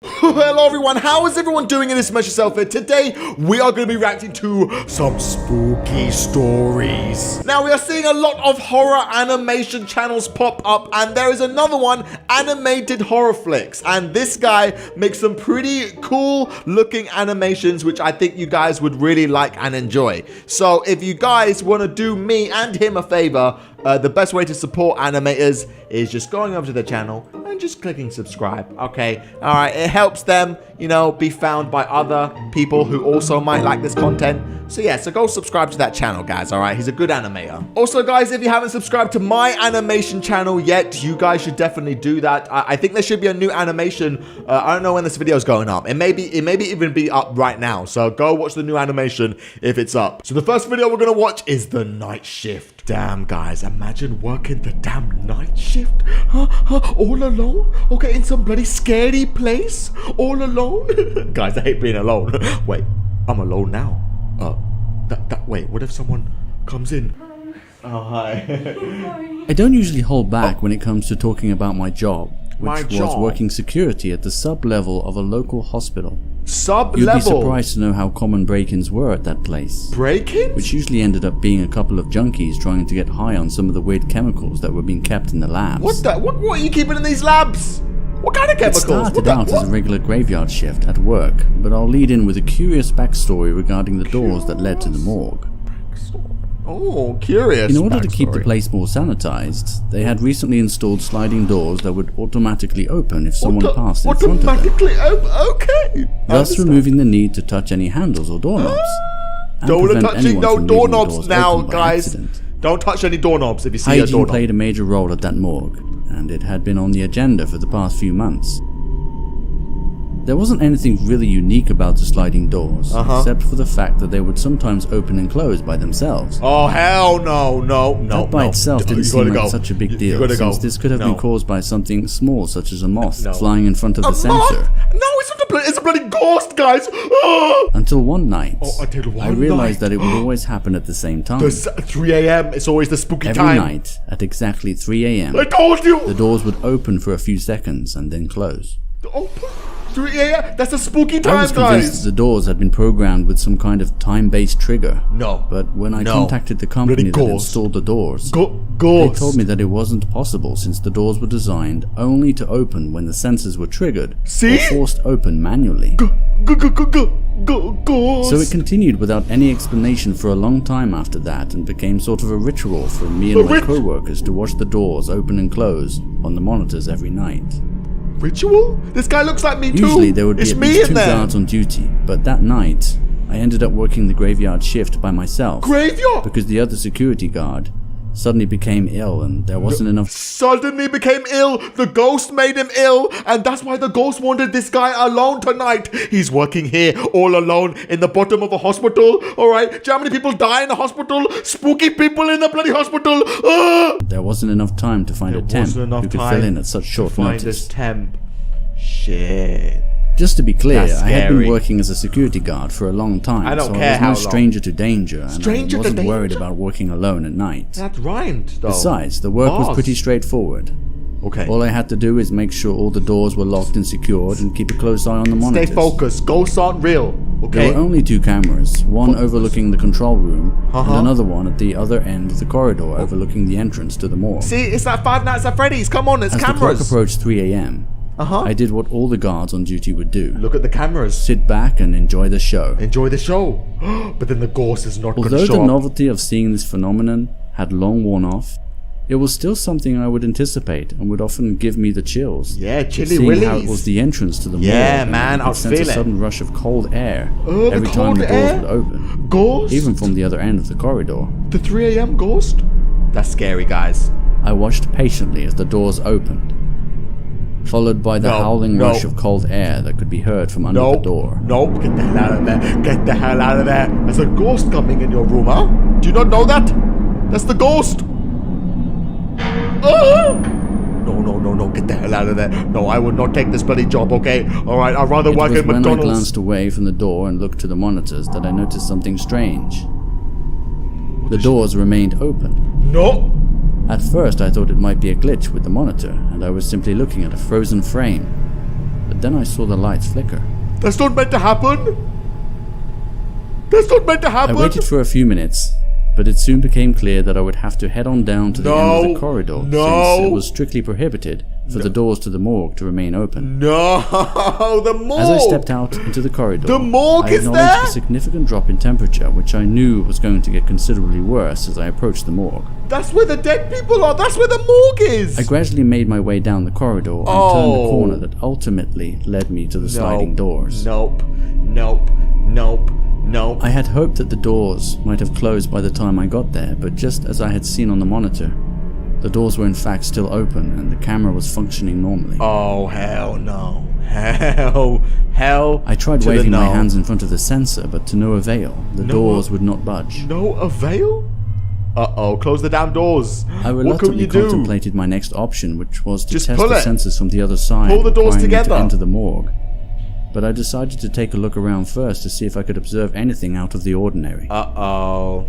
Hello everyone, how is everyone doing in this MessYourself here? Today, we are going to be reacting to some spooky stories. Now, we are seeing a lot of horror animation channels pop up, and there is another one, animated horror flicks. And this guy makes some pretty cool looking animations, which I think you guys would really like and enjoy. So, if you guys want to do me and him a favor, the best way to support animators is just going over to the channel and just clicking subscribe, okay? All right, it helps them, you know, be found by other people who also might like this content. So yeah, so go subscribe to that channel, guys, all right? He's a good animator. Also, guys, if you haven't subscribed to my animation channel yet, you guys should definitely do that. I think there should be a new animation. I don't know when this video is going up. It may even be up right now. So go watch the new animation if it's up. So the first video we're gonna watch is the night shift. Damn, guys, imagine working the damn night shift. All alone? Okay, in some bloody scary place? All alone? Guys, I hate being alone. Wait, I'm alone now. Wait, what if someone comes in? Oh, hi. I don't usually hold back when it comes to talking about my job, which was working security at the sub-level of a local hospital. Sub-level? You'd be surprised to know how common break-ins were at that place. Break-ins? Which usually ended up being a couple of junkies trying to get high on some of the weird chemicals that were being kept in the labs. What are you keeping in these labs? What kind of chemicals? It started out as a regular graveyard shift at work, but I'll lead in with a curious backstory regarding the doors that led to the morgue. Oh, curious. In order to keep the place more sanitized, they had recently installed sliding doors that would automatically open if someone passed in front of them. Automatically open? Okay. Thus removing the need to touch any handles or doorknobs. Don't touch no doorknobs now, guys. Don't touch any doorknobs if you see a doorknob. Hygiene played a major role at that morgue, and it had been on the agenda for the past few months. There wasn't anything really unique about the sliding doors, except for the fact that they would sometimes open and close by themselves. Oh, hell no. That by itself didn't seem like such a big deal, since this could have been caused by something small such as a moth flying in front of the sensor. No, it's a bloody ghost, guys. Until one night, I realized that it would always happen at the same time. 3 a.m. It's always the spooky time. Every night, at exactly 3 a.m., I told you! The doors would open for a few seconds and then close. 3 a.m. That's a spooky time, I was convinced that the doors had been programmed with some kind of time-based trigger. No. But when I contacted the company that installed the doors, they told me that it wasn't possible since the doors were designed only to open when the sensors were triggered or forced open manually. So it continued without any explanation for a long time after that and became sort of a ritual for me and my co-workers to watch the doors open and close on the monitors every night. Ritual? This guy looks like me too. Usually there would be at least 2 guards on duty, but that night I ended up working the graveyard shift by myself. Graveyard? Because the other security guard suddenly became ill and there wasn't enough. Suddenly became ill. The ghost made him ill, and that's why the ghost wanted this guy alone tonight. He's working here all alone in the bottom of a hospital. All right, do you know how many people die in a hospital? Spooky people in the bloody hospital. There wasn't enough time to find a temp who could fill in at such short notice. This temp. Shit. Just to be clear, I had been working as a security guard for a long time, so I was no stranger to danger, and I wasn't worried about working alone at night. That's right, though. Besides, the work was pretty straightforward. Okay. All I had to do is make sure all the doors were locked and secured and keep a close eye on the monitors. Stay focused. Ghosts aren't real. Okay. There were only 2 cameras, one overlooking the control room and another one at the other end of the corridor overlooking the entrance to the morgue. See, it's like Five Nights at Freddy's. Come on, it's cameras. As the clock approached 3 a.m., I did what all the guards on duty would do. Look at the cameras. Sit back and enjoy the show. Enjoy the show. But then the ghost is not going to show up. Although the novelty of seeing this phenomenon had long worn off, it was still something I would anticipate and would often give me the chills. Yeah, chilly willies. willies. How it was the entrance to the morgue. Yeah, man, I was feeling a sudden rush of cold air every time the doors would open. Ghost? Even from the other end of the corridor. The 3 a.m. ghost? That's scary, guys. I watched patiently as the doors opened, followed by the howling rush of cold air that could be heard from under the door. Nope, get the hell out of there. Get the hell out of there. There's a ghost coming in your room, huh? Do you not know that? That's the ghost. No, get the hell out of there. No, I would not take this bloody job, okay? Alright, I'd rather work at McDonald's. It was when I glanced away from the door and looked to the monitors that I noticed something strange. The doors remained open. No! At first I thought it might be a glitch with the monitor, and I was simply looking at a frozen frame. but then I saw the lights flicker. That's not meant to happen. That's not meant to happen. I waited for a few minutes, but it soon became clear that I would have to head on down to the end of the corridor, since it was strictly prohibited for the doors to the morgue to remain open. No, the morgue! As I stepped out into the corridor, the morgue I is acknowledged there? a significant drop in temperature, which I knew was going to get considerably worse as I approached the morgue. That's where the dead people are. That's where the morgue is. I gradually made my way down the corridor and turned the corner that ultimately led me to the sliding doors. Nope. I had hoped that the doors might have closed by the time I got there, but just as I had seen on the monitor, the doors were in fact still open and the camera was functioning normally. Oh, hell no. Hell. I tried waving my hands in front of the sensor, but to no avail. The doors would not budge. No avail? Uh-oh, close the damn doors. I reluctantly contemplated my next option, which was to test the sensors from the other side, pull the doors together to enter the morgue. But I decided to take a look around first to see if I could observe anything out of the ordinary. Uh-oh.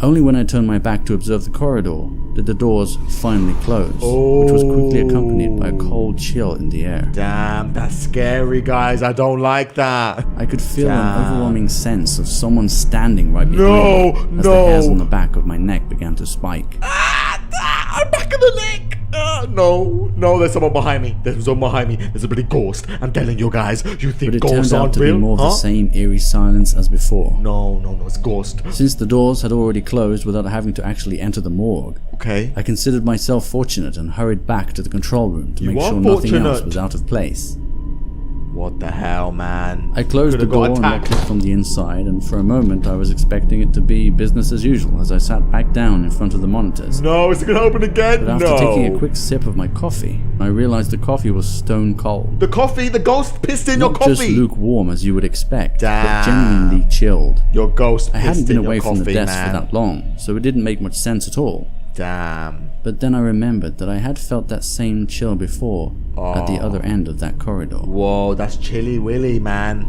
Only when I turned my back to observe the corridor did the doors finally close, which was quickly accompanied by a cold chill in the air. Damn, that's scary, guys. I don't like that. I could feel an overwhelming sense of someone standing right behind me as the hairs on the back of my neck began to spike. I'm back of the neck. No, there's someone behind me. There's a bloody ghost. I'm telling you guys, you think ghosts aren't real? But it turned out to be more of the same eerie silence as before. No, it's a ghost. Since the doors had already closed without having to actually enter the morgue, I considered myself fortunate and hurried back to the control room to make sure nothing else was out of place. What the hell, man? I closed the door and locked it from the inside, and for a moment I was expecting it to be business as usual as I sat back down in front of the monitors. No, is it gonna open again? But after taking a quick sip of my coffee, I realized the coffee was stone cold. The coffee? The ghost pissed in your coffee? Not just lukewarm as you would expect, but genuinely chilled. Your ghost pissed in your coffee, man. I hadn't been away from the desk for that long, so it didn't make much sense at all. Damn. But then I remembered that I had felt that same chill before at the other end of that corridor. Whoa, that's chilly willy, man.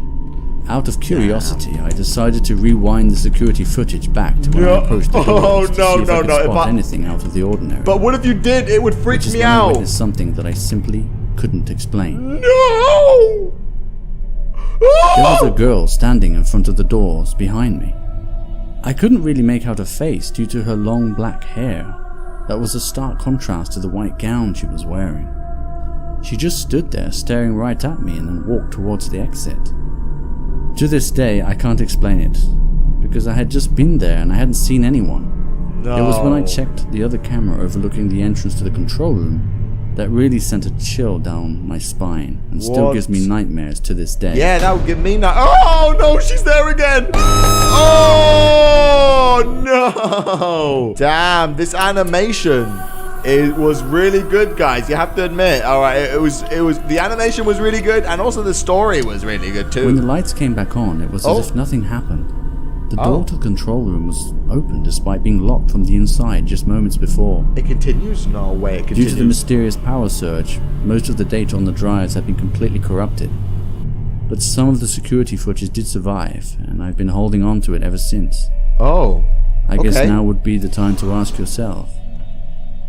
Out of curiosity, I decided to rewind the security footage back to when I approached the doors to see if I could spot anything out of the ordinary. But what if you did? It would freak me out. I witnessed something that I simply couldn't explain. No! There was a girl standing in front of the doors behind me. I couldn't really make out her face due to her long black hair. That was a stark contrast to the white gown she was wearing. She just stood there staring right at me and then walked towards the exit. To this day, I can't explain it, because I had just been there and I hadn't seen anyone. No. It was when I checked the other camera overlooking the entrance to the control room that really sent a chill down my spine and still gives me nightmares to this day. Yeah, that would give me Oh no, she's there again! Oh no! Damn, this animation, it was really good, guys. You have to admit. All right, it was the animation was really good, and also the story was really good too. When the lights came back on, it was as if nothing happened. The door to the control room was open despite being locked from the inside just moments before. It continues? No way, it continues. Due to the mysterious power surge, most of the data on the drives had been completely corrupted. But some of the security footage did survive, and I've been holding on to it ever since. Oh, I guess now would be the time to ask yourself,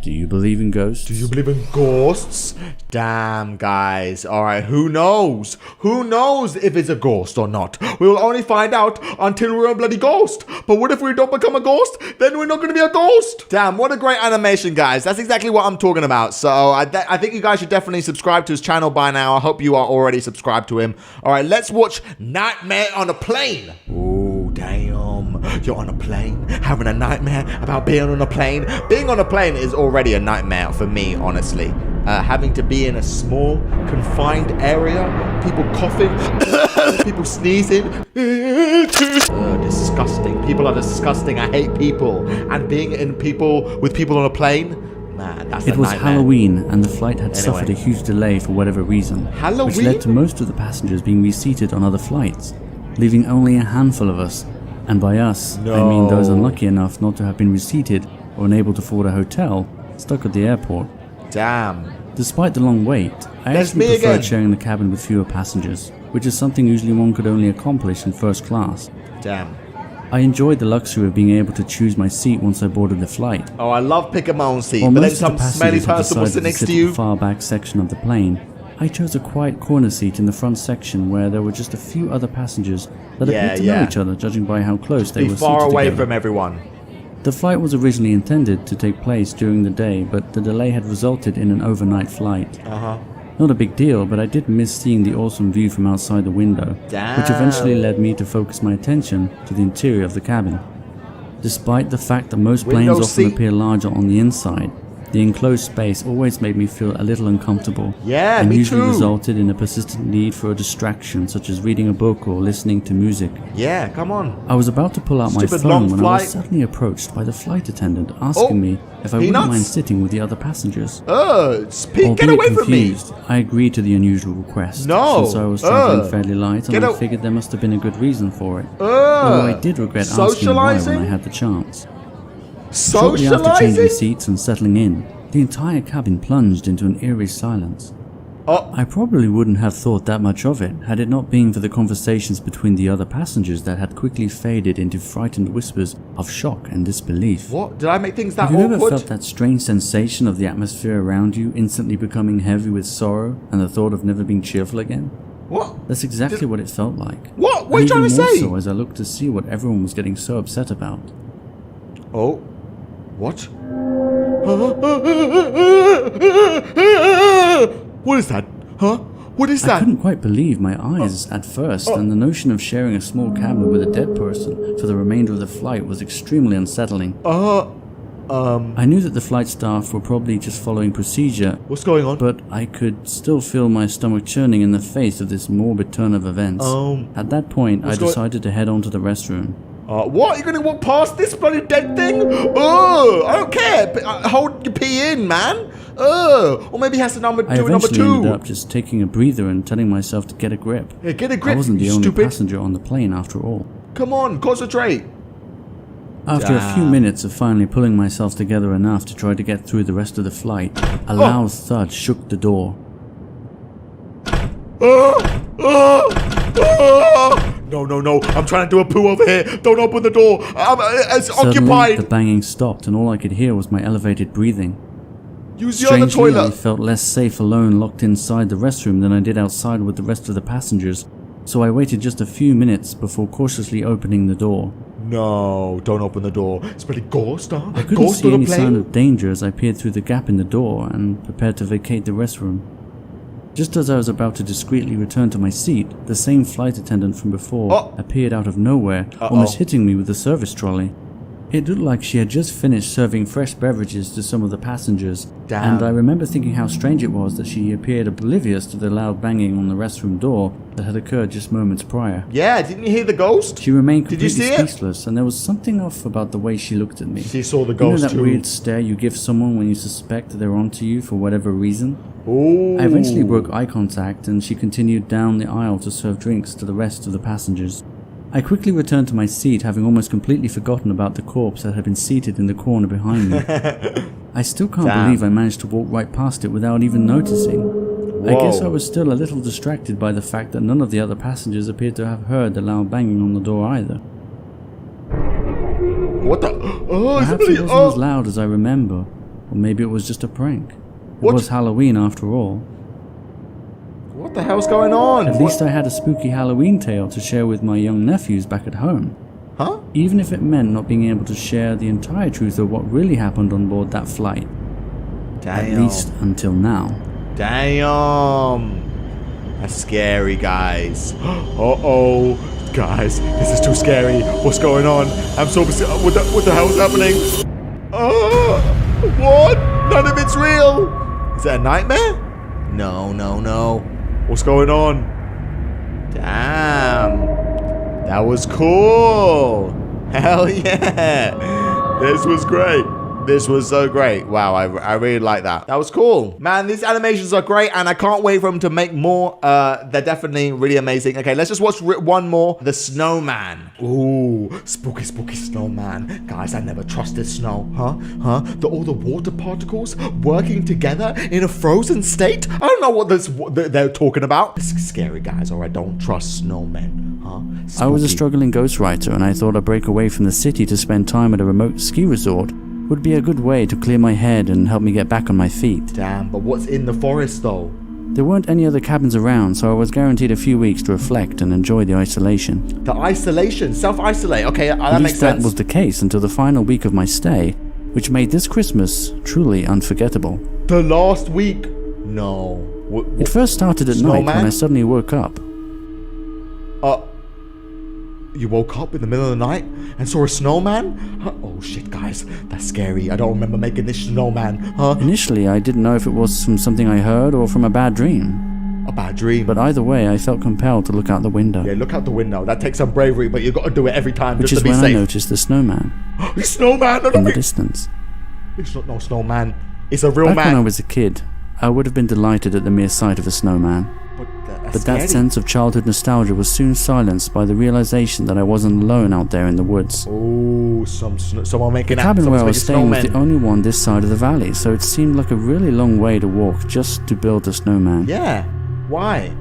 do you believe in ghosts? Do you believe in ghosts? Damn, guys. Alright, who knows? Who knows if it's a ghost or not? We will only find out until we're a bloody ghost. But what if we don't become a ghost? Then we're not going to be a ghost. Damn, what a great animation, guys. That's exactly what I'm talking about. So I think you guys should definitely subscribe to his channel by now. I hope you are already subscribed to him. Alright, let's watch Nightmare on a Plane. Ooh, damn. You're on a plane, having a nightmare about being on a plane. Being on a plane is already a nightmare for me, honestly. Having to be in a small, confined area, people coughing, people sneezing. Disgusting. People are disgusting. I hate people. And being with people on a plane, man, that's a nightmare. It was Halloween, and the flight had suffered a huge delay for whatever reason, which led to most of the passengers being reseated on other flights, leaving only a handful of us. And by us, I mean those unlucky enough not to have been reseated or unable to afford a hotel, stuck at the airport. Damn. Despite the long wait, I actually preferred sharing the cabin with fewer passengers, which is something usually one could only accomplish in first class. Damn. I enjoyed the luxury of being able to choose my seat once I boarded the flight. Oh, I love picking my own seat, but then some smelly person will sit next to you. The far back section of the plane, I chose a quiet corner seat in the front section where there were just a few other passengers that appeared to know each other, judging by how close they were seated far away together. from everyone. The flight was originally intended to take place during the day, but the delay had resulted in an overnight flight. Not a big deal, but I did miss seeing the awesome view from outside the window, which eventually led me to focus my attention to the interior of the cabin. Despite the fact that most planes often appear larger on the inside, the enclosed space always made me feel a little uncomfortable, and usually resulted in a persistent need for a distraction, such as reading a book or listening to music. Yeah, come on. I was about to pull out my phone when I was suddenly approced by the flight attendant asking me if I wouldn't mind sitting with the other passengers. Get away from me! I agreed to the unusual request, since I was traveling fairly light and I figured there must have been a good reason for it. Although I did regret asking why when I had the chance. Shortly after changing seats and settling in, the entire cabin plunged into an eerie silence. I probably wouldn't have thought that much of it had it not been for the conversations between the other passengers that had quickly faded into frightened whispers of shock and disbelief. What? Did I make things that awkward? Have you ever felt that strange sensation of the atmosphere around you instantly becoming heavy with sorrow and the thought of never being cheerful again? What? That's exactly what it felt like. What? What are you trying to say? Even more so as I looked to see what everyone was getting so upset about. Oh. What? What is that? Huh? What is that? I couldn't quite believe my eyes at first, and the notion of sharing a small cabin with a dead person for the remainder of the flight was extremely unsettling. I knew that the flight staff were probably just following procedure. What's going on? But I could still feel my stomach churning in the face of this morbid turn of events. At that point, I decided to head on to the restroom. What? You're gonna walk past this bloody dead thing? I don't care. Hold your pee in, man. Or maybe he has to do number 2. I eventually ended up just taking a breather and telling myself to get a grip. Yeah, get a grip. I wasn't the only passenger on the plane after all. Come on, concentrate. After a few minutes of finally pulling myself together enough to try to get through the rest of the flight, a loud thud shook the door. No. I'm trying to do a poo over here. Don't open the door. It's Suddenly, occupied. The banging stopped and all I could hear was my elevated breathing. Use the other Strangely, toilet. I felt less safe alone locked inside the restroom than I did outside with the rest of the passengers, so I waited just a few minutes before cautiously opening the door. No, don't open the door. It's pretty ghost, huh? I couldn't see any sign of danger as I peered through the gap in the door and prepared to vacate the restroom. Just as I was about to discreetly return to my seat, the same flight attendant from before appeared out of nowhere, almost hitting me with the service trolley. It looked like she had just finished serving fresh beverages to some of the passengers, and I remember thinking how strange it was that she appeared oblivious to the loud banging on the restroom door that had occurred just moments prior. Yeah, didn't you hear the ghost? She remained completely speechless, and there was something off about the way she looked at me. She saw the ghost that too. Weird stare you give someone when you suspect that they're onto you for whatever reason? Ooh. I eventually broke eye contact, and she continued down the aisle to serve drinks to the rest of the passengers. I quickly returned to my seat, having almost completely forgotten about the corpse that had been seated in the corner behind me. I still can't believe I managed to walk right past it without even noticing. Whoa. I guess I was still a little distracted by the fact that none of the other passengers appeared to have heard the loud banging on the door either. What the? Perhaps it wasn't as loud as I remember, or maybe it was just a prank. It was Halloween after all. What the hell's going on? At least I had a spooky Halloween tale to share with my young nephews back at home. Huh? Even if it meant not being able to share the entire truth of what really happened on board that flight. Damn. At least until now. Damn. That's scary, guys. Uh-oh. Guys, this is too scary. What's going on? I'm so... What the hell's happening? What? None of it's real. Is that a nightmare? No. What's going on? Damn. That was cool. Hell yeah. This was great. This was so great. Wow, I really like that. That was cool. Man, these animations are great, and I can't wait for them to make more. They're definitely really amazing. Okay, let's just watch one more. The Snowman. Ooh, spooky snowman. Guys, I never trusted snow. Huh? All the water particles working together in a frozen state? I don't know what they're talking about. This is scary, guys. All right, don't trust snowmen. Huh? Spooky. I was a struggling ghostwriter, and I thought a break away from the city to spend time at a remote ski resort would be a good way to clear my head and help me get back on my feet. Damn, but what's in the forest though? There weren't any other cabins around, so I was guaranteed a few weeks to reflect and enjoy the isolation. The isolation, self-isolate. Okay, that At makes least that sense. was the case until the final week of my stay, which made this Christmas truly unforgettable. The last week? No. It first started at night when I suddenly woke up. You woke up in the middle of the night and saw a snowman? Oh shit, guys, that's scary. I don't remember making this snowman. Initially, I didn't know if it was from something I heard or from a bad dream. A bad dream. But either way, I felt compelled to look out the window. Yeah, look out the window. That takes some bravery, but you got to do it every time Which just to is be when safe. I noticed the snowman Snowman in the distance. It's not no snowman. It's a real Back man. when I was a kid, I would have been delighted at the mere sight of a snowman. But that sense of childhood nostalgia was soon silenced by the realization that I wasn't alone out there in the woods. Oh, someone making The cabin where I was staying was the only one this side of the valley, so it seemed like a really long way to walk just to build a snowman. Yeah. Why?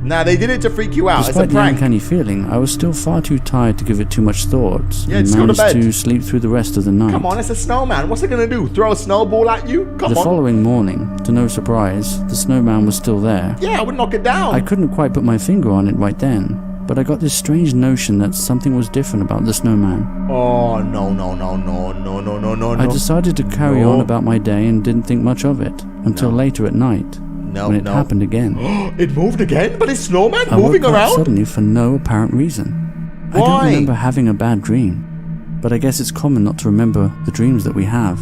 Nah, they did it to freak you out. Despite It's a the prank. uncanny feeling, I was still far too tired to give it too much thought, Yeah, and just go to managed bed. to sleep through the rest of the night. Come on, it's a snowman. What's it gonna do? Throw a snowball at you? Come The on. following morning, to no surprise, the snowman was still there. Yeah, I would knock it down. I couldn't quite put my finger on it right then, but I got this strange notion that something was different about the snowman. Oh, no. I decided to carry on about my day and didn't think much of it, until later at night, when it happened again. It moved again? But it's snowman I moving woke up around? suddenly for no apparent reason. I Why? don't remember having a bad dream, but I guess it's common not to remember the dreams that we have,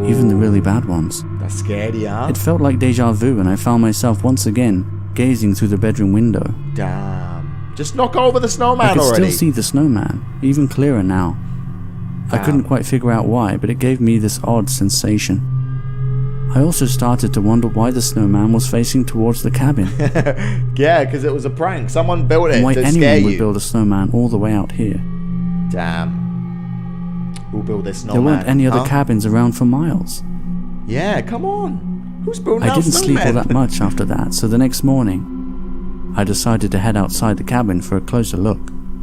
even the really bad ones. That's scary, huh? It felt like deja vu, and I found myself once again gazing through the bedroom window. Damn. Just knock over the snowman I could already. still see the snowman, even clearer now. I couldn't quite figure out why, but it gave me this odd sensation. I also started to wonder why the snowman was facing towards the cabin. Yeah, because it was a prank. Someone built it And why to scare anyone would you. build a snowman all the way out here. Damn. Who built this snowman? There weren't any other huh? cabins around for miles. Yeah, come on. Who's building I out didn't sleep all snowmen? that much after that, so the next morning, I decided to head outside the cabin for a closer look.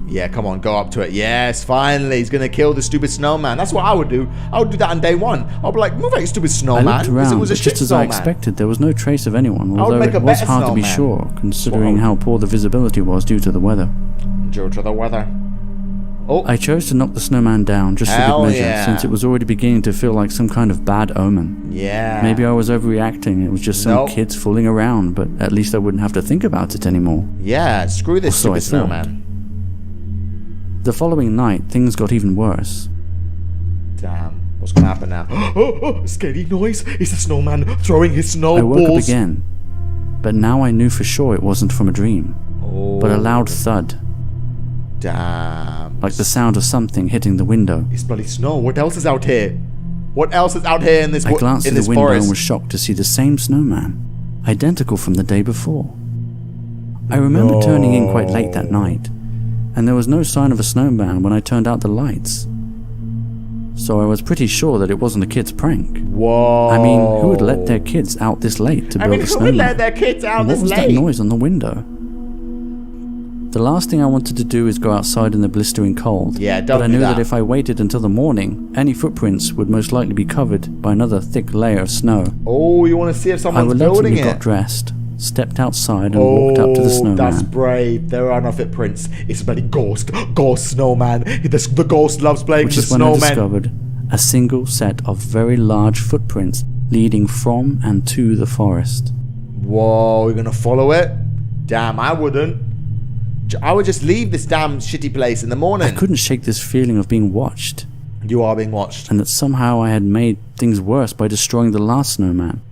Yeah, come on, go up to it. Yes, finally, he's gonna kill the stupid snowman. That's what I would do. I would do that on day one. I'd be like, move out, you stupid snowman. I looked around, it was a but shit just as I snowman. expected, there was no trace of anyone, would although make it a was better hard to be snowman. sure, considering how poor the visibility was due to the weather. Due to the weather. Oh, I chose to knock the snowman down just for Hell good measure, yeah. since it was already beginning to feel like some kind of bad omen. yeah. Maybe I was overreacting, it was just some Nope. kids fooling around, but at least I wouldn't have to think about it anymore. Yeah, screw this Or so I stupid thought. snowman. The following night, things got even worse. Damn. What's gonna happen now? Scary noise. It's the snowman throwing his I snowballs. woke up again, but now I knew for sure it wasn't from a dream, but a loud thud, Damn. like the sound of something hitting the window. It's bloody snow. What else is out here? What else is out here in this I glanced in through this the window forest? and was shocked to see the same snowman, identical from the day before. I remember turning in quite late that night, and there was no sign of a snowman when I turned out the lights. So I was pretty sure that it wasn't a kid's prank. Whoa. I mean, who would let their kids out this late to build a who snowman? would let their kids out And what this was late? that noise on the window? The last thing I wanted to do is go outside in the blistering cold. Yeah, don't But I do knew that. that if I waited until the morning, any footprints would most likely be covered by another thick layer of snow. Oh, you want to see if I someone's building reluctantly it? got dressed, stepped outside and walked up to the snowman. That's brave. There are no footprints. It's a bloody ghost. Ghost snowman. The ghost loves playing Which with is the when I snowman. discovered a single set of very large footprints leading from and to the forest. Whoa, you're gonna follow it? Damn, I wouldn't. I would just leave this damn shitty place in the morning. I couldn't shake this feeling of being watched, You are being watched. and that somehow I had made things worse by destroying the last snowman.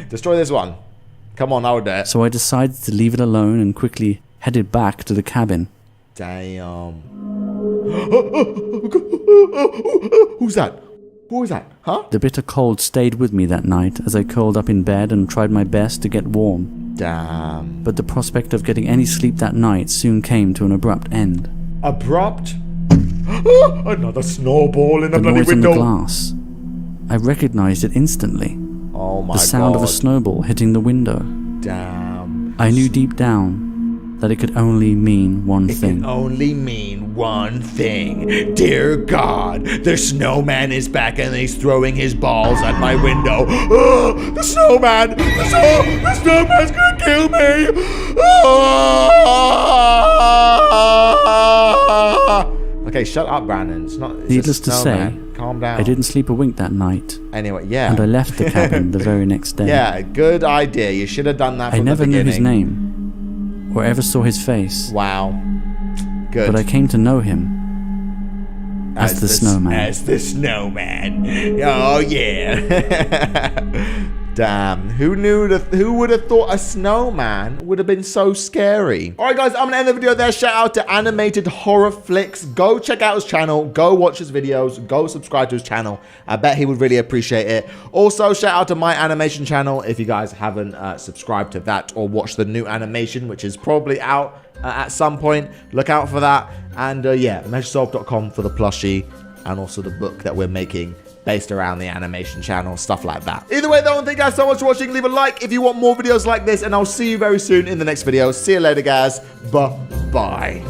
Destroy this one. Come on, I would do it. So I decided to leave it alone and quickly headed back to the cabin. Damn. Who's that? Who is that? Huh? The bitter cold stayed with me that night as I curled up in bed and tried my best to get warm. Damn. But the prospect of getting any sleep that night soon came to an abrupt end. Abrupt? Another snowball in the The bloody noise on window. the glass. I recognized it instantly. Oh my The sound god. of a snowball hitting the window. Damn. I knew deep down that it could only mean one It thing. can only mean one thing. Dear God, the snowman is back and he's throwing his balls at my window. Oh, the snowman! The snowman's gonna kill me! Oh! Okay, shut up, Brandon. It's not. It's Needless to say, calm down. I didn't sleep a wink that night. Anyway, yeah. And I left the cabin the very next day. Yeah, good idea. You should have done that from the beginning. I never knew his name, or ever saw his face. Wow. Good. But I came to know him as the snowman. As the snowman. Oh, yeah. Damn. Who would have thought a snowman would have been so scary? All right, guys, I'm going to end the video there. Shout out to Animated Horror Flicks. Go check out his channel. Go watch his videos. Go subscribe to his channel. I bet he would really appreciate it. Also, shout out to my animation channel. If you guys haven't subscribed to that or watched the new animation, which is probably out at some point, look out for that. And yeah, MessYourself.com for the plushie and also the book that we're making based around the animation channel, stuff like that. Either way, though, thank you guys so much for watching. Leave a like if you want more videos like this, and I'll see you very soon in the next video. See you later, guys. Bye-bye.